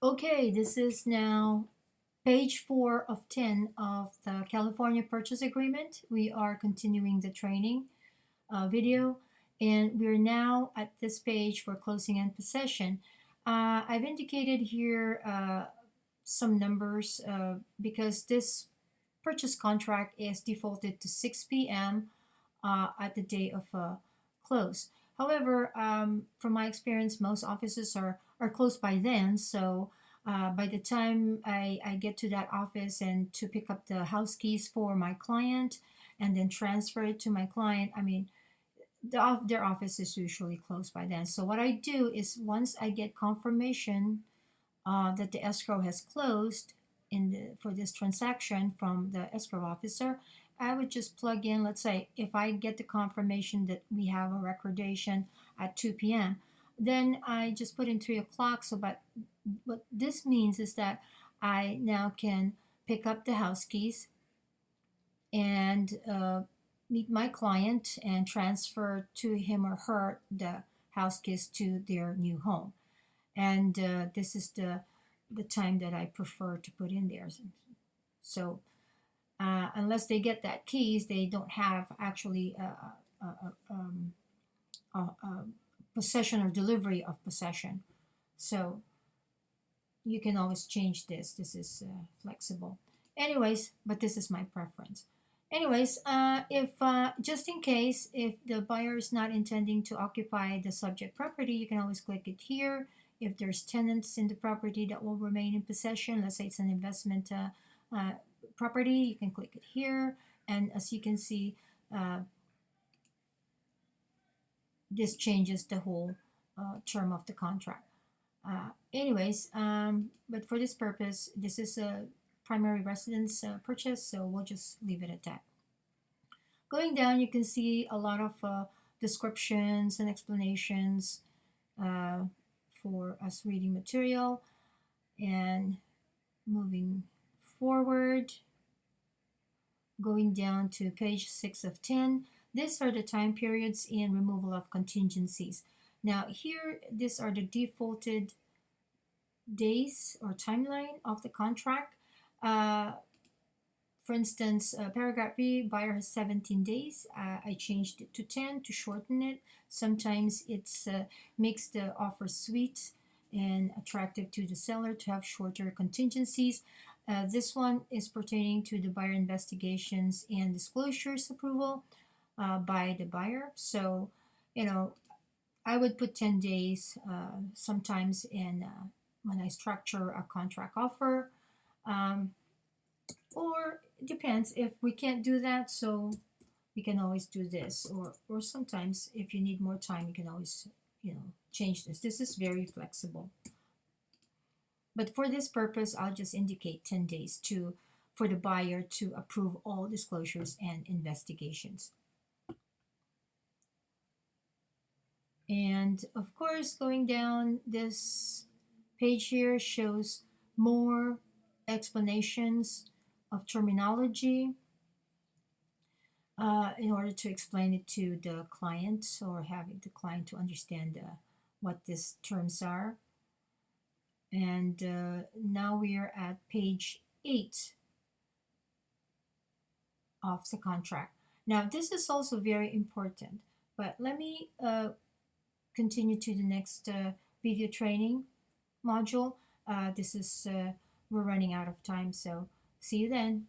Okay, this is now page 4 of 10 of the California Purchase Agreement. We are continuing the training video, and we're now at this page for closing and possession. I've indicated here some numbers because this purchase contract is defaulted to 6 p.m. At the day of close. However, from my experience, most offices are closed by then. So by the time I get to that office and to pick up the house keys for my client and then transfer it to my client, I mean, their office is usually closed by then. So what I do is once I get confirmation that the escrow has closed for this transaction from the escrow officer, I would just plug in, let's say, if I get the confirmation that we have a recordation at 2 p.m., then I just put in 3 o'clock. So, but what this means is that I now can pick up the house keys and meet my client and transfer to him or her the house keys to their new home. And this is the time that I prefer to put in there. So unless they get that keys, they don't have actually a possession or delivery of possession. So you can always change this. This is flexible. Anyways, but this is my preference. Anyways, if just in case if the buyer is not intending to occupy the subject property, you can always click it here. If there's tenants in the property that will remain in possession, let's say it's an investment uh, property, you can click it here. And as you can see, this changes the whole term of the contract. But for this purpose, this is a primary residence purchase, so we'll just leave it at that. Going down, you can see a lot of descriptions and explanations uh, for us reading material. And moving forward, going down to page 6 of 10, these are the time periods in removal of contingencies. Now here, these are the defaulted days or timeline of the contract. Uh, for instance, paragraph B, buyer has 17 days. I changed it to 10 to shorten it. Sometimes it's makes the offer sweet and attractive to the seller to have shorter contingencies. This one is pertaining to the buyer investigations and disclosures approval by the buyer. So, you know, I would put 10 days sometimes in when I structure a contract offer. Um, or it depends if we can't do that, so we can always do this. Or sometimes if you need more time, you can always, change this. This is very flexible. But for this purpose, I'll just indicate 10 days to for the buyer to approve all disclosures and investigations. And of course, going down this page here shows more explanations of terminology in order to explain it to the client or having the client to understand what these terms are. And now we are at page 8 of the contract. Now, this is also very important, but let me continue to the next video training module. This is, we're running out of time, so see you then.